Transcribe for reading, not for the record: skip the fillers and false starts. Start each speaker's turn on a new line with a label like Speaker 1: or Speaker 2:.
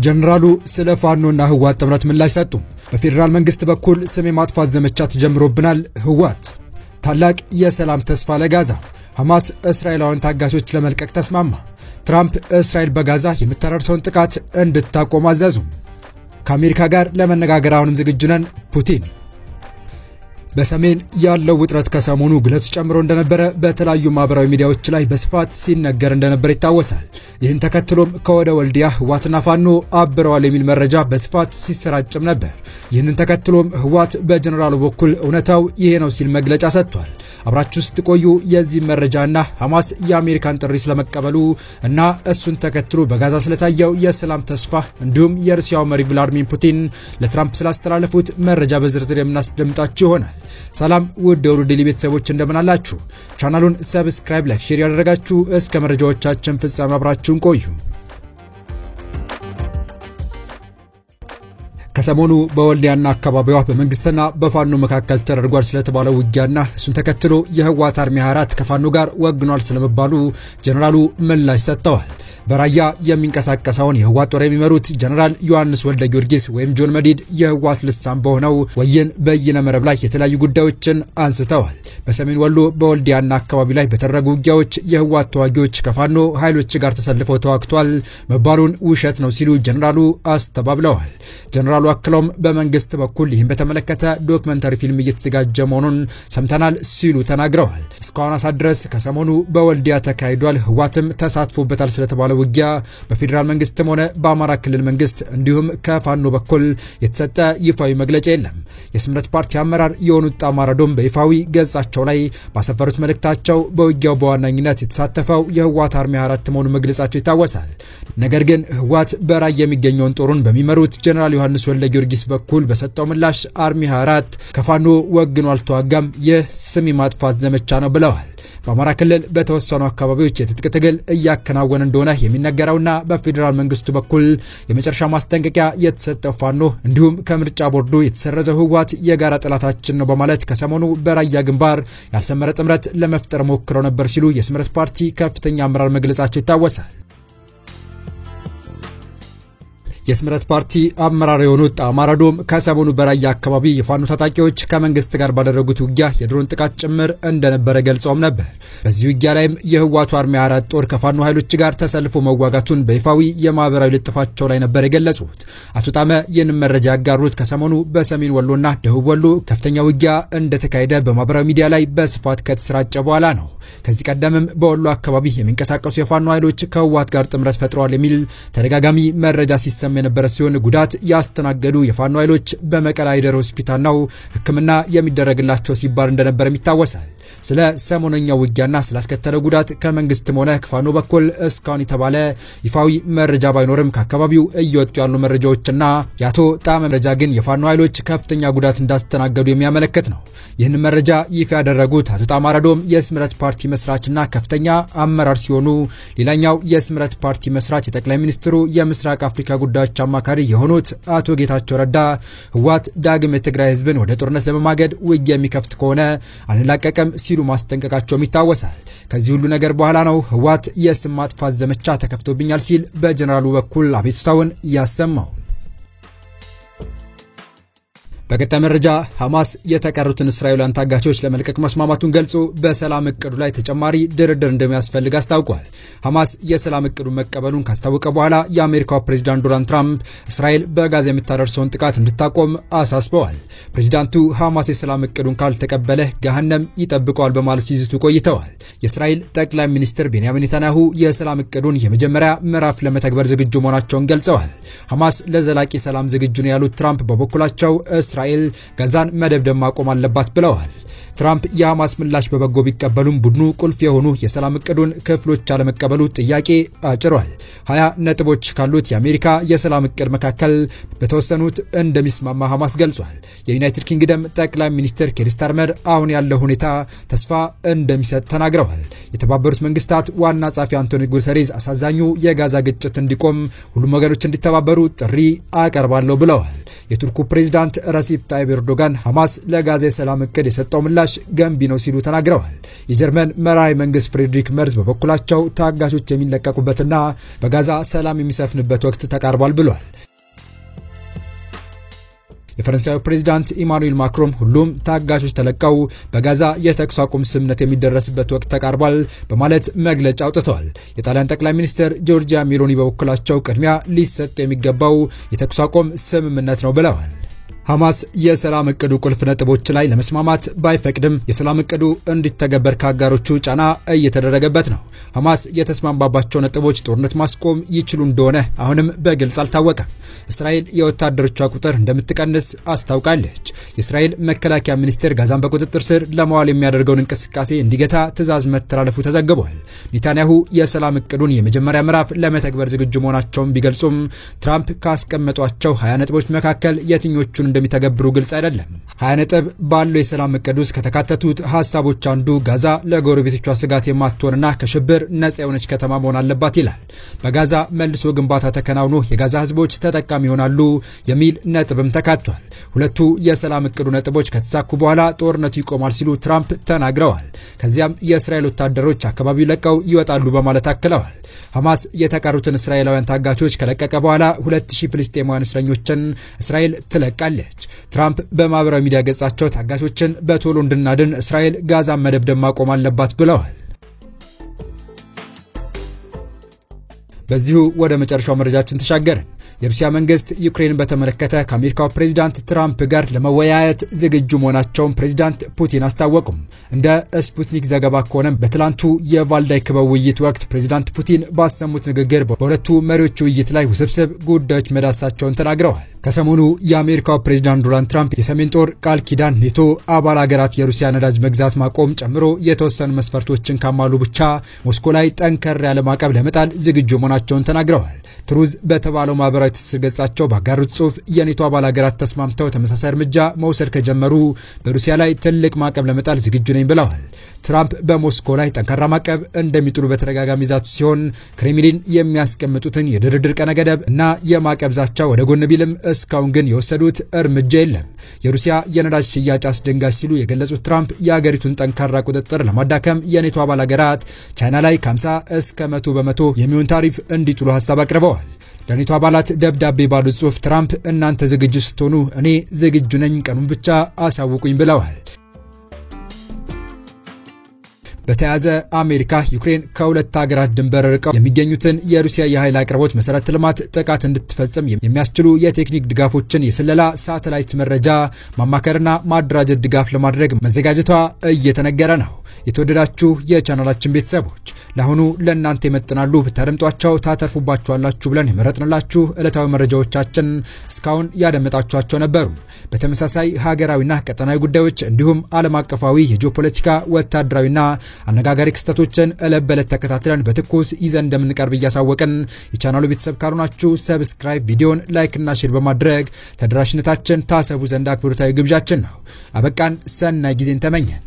Speaker 1: ጀነራሉ ስለ ፋኖና ህዋት ጥምረት ምላሽ ሰጡ። በፌደራል መንግስት በኩል ስም የማጥፋት ዘመቻ ተጀምሮብናል። ህዋት ታላቅ የሰላም ተስፋ ለጋዛ። ሐማስ እስራኤላውያን ታጋቾች ለመልቀቅ ተስማማ። ትራምፕ እስራኤል በጋዛ የምታደርሰውን ጥቃት እንድታቆም አዘዙ። ከአሜሪካ ጋር ለመነጋገር አሁንም ዝግጁ ነን። ፑቲን በሰሜን ያለው ውጥረት ከሰሞኑ ግለቱ ጨምሮ እንደነበረ በተለያዩ ማህበራዊ ሚዲያዎች ላይ በስፋት ሲነገር እንደነበር ይታወሳል። ይህን ተከትሎም ከወደ ወልዲያ ህዋትና ፋኖ አብረዋል የሚል መረጃ በስፋት ሲሰራጭም ነበር። ይህንን ተከትሎም ህዋት በጀነራሉ በኩል እውነታው ይሄ ነው ሲል መግለጫ ሰጥቷል። አብራችሁ ስትቆዩ የዚህ መረጃና ሐማስ የአሜሪካን ጥሪ ስለመቀበሉ እና እሱን ተከትሎ በጋዛ ስለታየው የሰላም ተስፋ እንዲሁም የሩሲያው መሪ ቭላድሚር ፑቲን ለትራምፕ ስላስተላለፉት መረጃ በዝርዝር የምናስደምጣችሁ ይሆናል። ሰላም ውድ የሩዴሊ ቤተሰቦች እንደምን አላችሁ? ቻናሉን ሰብስክራይብ፣ ላይክ፣ ሼር ያደረጋችሁ እስከ መረጃዎቻችን ፍጻሜ አብራችሁን ቆዩ። ከሰሞኑ በወልዲያና አካባቢዋ በመንግስትና በፋኖ መካከል ተደርጓል ስለተባለው ውጊያና እሱን ተከትሎ የህዋት አርሚ 24 ከፋኖ ጋር ወግኗል ስለመባሉ ጀነራሉ ምላሽ ሰጥተዋል። በራያ የሚንቀሳቀሰውን የህዋት ጦር የሚመሩት ጀነራል ዮሐንስ ወልደ ጊዮርጊስ ወይም ጆን መዲድ የህዋት ልሳን በሆነው ወይን በይነ መረብ ላይ የተለያዩ ጉዳዮችን አንስተዋል። በሰሜን ወሎ በወልዲያና አካባቢ ላይ በተደረጉ ውጊያዎች የህዋት ተዋጊዎች ከፋኖ ኃይሎች ጋር ተሰልፈው ተዋግቷል መባሉን ውሸት ነው ሲሉ ጀነራሉ አስተባብለዋል። ጀነራሉ አክለውም በመንግስት በኩል ይህን በተመለከተ ዶክመንታሪ ፊልም እየተዘጋጀ መሆኑን ሰምተናል ሲሉ ተናግረዋል። እስካሁን ድረስ ከሰሞኑ በወልዲያ ተካሂዷል፣ ህዋትም ተሳትፎበታል ስለተባለው ውጊያ በፌደራል መንግስትም ሆነ በአማራ ክልል መንግስት እንዲሁም ከፋኖ በኩል የተሰጠ ይፋዊ መግለጫ የለም። የስምረት ፓርቲ አመራር የሆኑት ጣማራዶም በይፋዊ ገጻቸው ላይ ባሰፈሩት መልእክታቸው በውጊያው በዋናኝነት የተሳተፈው የህዋት አርሚ 24 መሆኑን መግለጻቸው ይታወሳል። ነገር ግን ህዋት በራያ የሚገኘውን ጦሩን በሚመሩት ጀነራል ዮሐንስ ወልደ ጊዮርጊስ በኩል በሰጠው ምላሽ አርሚ 24 ከፋኖ ወግኖ አልተዋጋም፣ የስም ማጥፋት ዘመቻ ነው ብለዋል። በአማራ ክልል በተወሰኑ አካባቢዎች የትጥቅ ትግል እያከናወነ እንደሆነ የሚነገረውና በፌደራል መንግስቱ በኩል የመጨረሻ ማስጠንቀቂያ የተሰጠው ፋኖ እንዲሁም ከምርጫ ቦርዱ የተሰረዘው ህዋት የጋራ ጠላታችን ነው በማለት ከሰሞኑ በራያ ግንባር ያልሰመረ ጥምረት ለመፍጠር ሞክረው ነበር ሲሉ የስምረት ፓርቲ ከፍተኛ አመራር መግለጻቸው ይታወሳል። የስምረት ፓርቲ አመራር የሆኑት ጣማራዶም ከሰሞኑ በራያ አካባቢ የፋኖ ታጣቂዎች ከመንግስት ጋር ባደረጉት ውጊያ የድሮን ጥቃት ጭምር እንደነበረ ገልጸውም ነበር። በዚህ ውጊያ ላይም የህዋቱ አርሚ 24 ጦር ከፋኖ ኃይሎች ጋር ተሰልፎ መዋጋቱን በይፋዊ የማህበራዊ ልጥፋቸው ላይ ነበር የገለጹት። አቶ ጣመ ይህንን መረጃ ያጋሩት ከሰሞኑ በሰሜን ወሎና ደቡብ ወሎ ከፍተኛ ውጊያ እንደተካሄደ በማህበራዊ ሚዲያ ላይ በስፋት ከተሰራጨ በኋላ ነው። ከዚህ ቀደምም በወሎ አካባቢ የሚንቀሳቀሱ የፋኖ ኃይሎች ከህዋት ጋር ጥምረት ፈጥረዋል የሚል ተደጋጋሚ መረጃ ሲሰማ የነበረ ሲሆን ጉዳት ያስተናገዱ የፋኖ ኃይሎች በመቀለ አይደር ሆስፒታል ነው ህክምና የሚደረግላቸው ሲባል እንደነበርም ይታወሳል። ስለ ሰሞነኛው ውጊያና ስላስከተለው ጉዳት ከመንግስትም ሆነ ከፋኖ በኩል እስካሁን የተባለ ይፋዊ መረጃ ባይኖርም ከአካባቢው እየወጡ ያሉ መረጃዎችና የአቶ ጣመ መረጃ ግን የፋኖ ኃይሎች ከፍተኛ ጉዳት እንዳስተናገዱ የሚያመለክት ነው። ይህን መረጃ ይፋ ያደረጉት አቶ ጣማራዶም የስምረት ፓርቲ መስራችና ከፍተኛ አመራር ሲሆኑ ሌላኛው የስምረት ፓርቲ መስራች የጠቅላይ ሚኒስትሩ የምስራቅ አፍሪካ ጉዳዮች አማካሪ የሆኑት አቶ ጌታቸው ረዳ ህዋት ዳግም የትግራይ ህዝብን ወደ ጦርነት ለመማገድ ውጊያ የሚከፍት ከሆነ አንላቀቅም ሲሉ ማስጠንቀቃቸውም ይታወሳል። ከዚህ ሁሉ ነገር በኋላ ነው ህዋት የስም ማጥፋት ዘመቻ ተከፍቶብኛል ሲል በጀነራሉ በኩል አቤቱታውን ያሰማው። በቀጣይ መረጃ ሐማስ የተቀሩትን እስራኤላውያን ታጋቾች ለመልቀቅ መስማማቱን ገልጾ በሰላም እቅዱ ላይ ተጨማሪ ድርድር እንደሚያስፈልግ አስታውቋል። ሐማስ የሰላም እቅዱን መቀበሉን ካስታወቀ በኋላ የአሜሪካው ፕሬዝዳንት ዶናልድ ትራምፕ እስራኤል በጋዛ የምታደርሰውን ጥቃት እንድታቆም አሳስበዋል። ፕሬዝዳንቱ ሐማስ የሰላም እቅዱን ካልተቀበለ ገሃነም ይጠብቀዋል በማለት ሲዝቱ ቆይተዋል። የእስራኤል ጠቅላይ ሚኒስትር ቤንያሚን ኔታንያሁ የሰላም እቅዱን የመጀመሪያ ምዕራፍ ለመተግበር ዝግጁ መሆናቸውን ገልጸዋል። ሐማስ ለዘላቂ ሰላም ዝግጁ ነው ያሉት ትራምፕ በበኩላቸው እስራኤል ጋዛን መደብደብ ማቆም አለባት ብለዋል። ትራምፕ የሐማስ ምላሽ በበጎ ቢቀበሉም ቡድኑ ቁልፍ የሆኑ የሰላም እቅዱን ክፍሎች አለመቀበሉ ጥያቄ አጭሯል። 20 ነጥቦች ካሉት የአሜሪካ የሰላም እቅድ መካከል በተወሰኑት እንደሚስማማ ሐማስ ገልጿል። የዩናይትድ ኪንግደም ጠቅላይ ሚኒስትር ኬር ስታርመር አሁን ያለው ሁኔታ ተስፋ እንደሚሰጥ ተናግረዋል። የተባበሩት መንግስታት ዋና ጸሐፊ አንቶኒ ጉተሬዝ አሳዛኙ የጋዛ ግጭት እንዲቆም ሁሉም ወገኖች እንዲተባበሩ ጥሪ አቀርባለሁ ብለዋል። የቱርኩ ፕሬዝዳንት ረሲፕ ታይብ ኤርዶጋን ሐማስ ለጋዛ የሰላም እቅድ የሰጠው ምላሽ ገንቢ ነው ሲሉ ተናግረዋል። የጀርመን መራሄ መንግስት ፍሬድሪክ መርዝ በበኩላቸው ታጋቾች የሚለቀቁበትና በጋዛ ሰላም የሚሰፍንበት ወቅት ተቃርቧል ብሏል። የፈረንሳዩ ፕሬዝዳንት ኢማኑኤል ማክሮን ሁሉም ታጋቾች ተለቀው በጋዛ የተኩስ አቁም ስምምነት የሚደረስበት ወቅት ተቃርቧል በማለት መግለጫ አውጥተዋል። የጣሊያን ጠቅላይ ሚኒስትር ጆርጂያ ሜሎኒ በበኩላቸው ቅድሚያ ሊሰጥ የሚገባው የተኩስ አቁም ስምምነት ነው ብለዋል። ሐማስ የሰላም እቅዱ ቁልፍ ነጥቦች ላይ ለመስማማት ባይፈቅድም የሰላም እቅዱ እንዲተገበር ከአጋሮቹ ጫና እየተደረገበት ነው። ሐማስ የተስማማባቸው ነጥቦች ጦርነት ማስቆም ይችሉ እንደሆነ አሁንም በግልጽ አልታወቀም። እስራኤል የወታደሮቿ ቁጥር እንደምትቀንስ አስታውቃለች። የእስራኤል መከላከያ ሚኒስቴር ጋዛን በቁጥጥር ስር ለማዋል የሚያደርገውን እንቅስቃሴ እንዲገታ ትዕዛዝ መተላለፉ ተዘግቧል። ኔታንያሁ የሰላም እቅዱን የመጀመሪያ ምዕራፍ ለመተግበር ዝግጁ መሆናቸውን ቢገልጹም ትራምፕ ካስቀመጧቸው 20 ነጥቦች መካከል የትኞቹን እንደሚተገብሩ ግልጽ አይደለም። 20 ነጥብ ባለው የሰላም እቅድ ውስጥ ከተካተቱት ሐሳቦች አንዱ ጋዛ ለጎረቤቶቿ ስጋት የማትሆንና ከሽብር ነፃ የሆነች ከተማ መሆን አለባት ይላል። በጋዛ መልሶ ግንባታ ተከናውኖ የጋዛ ህዝቦች ተጠቃሚ ይሆናሉ የሚል ነጥብም ተካቷል። ሁለቱ የሰላም እቅዱ ነጥቦች ከተሳኩ በኋላ ጦርነቱ ይቆማል ሲሉ ትራምፕ ተናግረዋል። ከዚያም የእስራኤል ወታደሮች አካባቢው ለቀው ይወጣሉ በማለት አክለዋል። ሐማስ የተቀሩትን እስራኤላውያን ታጋቾች ከለቀቀ በኋላ 2000 ፍልስጤማውያን እስረኞችን እስራኤል ትለቃለች። ትራምፕ በማህበራዊ ሚዲያ ገጻቸው ታጋቾችን በቶሎ እንድናድን እስራኤል ጋዛን መደብደብ ማቆም አለባት ብለዋል። በዚሁ ወደ መጨረሻው መረጃችን ተሻገርን። የሩሲያ መንግስት ዩክሬንን በተመለከተ ከአሜሪካው ፕሬዝዳንት ትራምፕ ጋር ለመወያየት ዝግጁ መሆናቸውን ፕሬዝዳንት ፑቲን አስታወቁም። እንደ ስፑትኒክ ዘገባ ከሆነ በትላንቱ የቫልዳይ ክበብ ውይይት ወቅት ፕሬዝዳንት ፑቲን ባሰሙት ንግግር በሁለቱ መሪዎች ውይይት ላይ ውስብስብ ጉዳዮች መዳሰሳቸውን ተናግረዋል። ከሰሞኑ የአሜሪካው ፕሬዝዳንት ዶናልድ ትራምፕ የሰሜን ጦር ቃል ኪዳን ኔቶ አባል ሀገራት የሩሲያ ነዳጅ መግዛት ማቆም ጨምሮ የተወሰኑ መስፈርቶችን ካሟሉ ብቻ ሞስኮ ላይ ጠንከር ያለ ማዕቀብ ለመጣል ዝግጁ መሆናቸውን ተናግረዋል። ትሩዝ በተባለው ማህበራዊ ትስስር ገጻቸው ባጋሩት ጽሑፍ የኔቶ አባል ሀገራት ተስማምተው ተመሳሳይ እርምጃ መውሰድ ከጀመሩ በሩሲያ ላይ ትልቅ ማዕቀብ ለመጣል ዝግጁ ነኝ ብለዋል። ትራምፕ በሞስኮ ላይ ጠንካራ ማዕቀብ እንደሚጥሉ በተደጋጋሚ ዛቱ ሲሆን ክሬምሊን የሚያስቀምጡትን የድርድር ቀነ ገደብ እና የማዕቀብ ዛቻ ወደ ጎን ቢልም እስካሁን ግን የወሰዱት እርምጃ የለም። የሩሲያ የነዳጅ ሽያጭ አስደንጋጭ ሲሉ የገለጹት ትራምፕ የአገሪቱን ጠንካራ ቁጥጥር ለማዳከም የኔቶ አባል ሀገራት ቻይና ላይ ከ50 እስከ 100 በመቶ የሚሆን ታሪፍ እንዲጥሉ ሀሳብ አቅርበዋል። ለኔቶ አባላት ደብዳቤ ባሉት ጽሑፍ ትራምፕ እናንተ ዝግጁ ስትሆኑ እኔ ዝግጁ ነኝ፣ ቀኑን ብቻ አሳውቁኝ ብለዋል። በተያያዘ አሜሪካ ዩክሬን ከሁለት ሀገራት ድንበር ርቀው የሚገኙትን የሩሲያ የኃይል አቅርቦት መሰረተ ልማት ጥቃት እንድትፈጽም የሚያስችሉ የቴክኒክ ድጋፎችን የስለላ ሳተላይት መረጃ ማማከርና ማደራጀት ድጋፍ ለማድረግ መዘጋጀቷ እየተነገረ ነው። የተወደዳችሁ የቻናላችን ቤተሰቦች ለአሁኑ ለእናንተ ይመጥናሉ ብታደምጧቸው ታተርፉባችኋላችሁ ብለን የመረጥንላችሁ ዕለታዊ መረጃዎቻችን እስካሁን ያደመጣችኋቸው ነበሩ። በተመሳሳይ ሀገራዊና ቀጠናዊ ጉዳዮች እንዲሁም ዓለም አቀፋዊ የጂኦፖለቲካ ወታደራዊና አነጋጋሪ ክስተቶችን ዕለት በዕለት ተከታትለን በትኩስ ይዘን እንደምንቀርብ እያሳወቅን የቻናሉ ቤተሰብ ካልሆናችሁ ሰብስክራይብ፣ ቪዲዮን ላይክ እና ሼር በማድረግ ተደራሽነታችን ታሰፉ ዘንድ አክብሮታዊ ግብዣችን ነው። አበቃን። ሰናይ ጊዜን ተመኘን።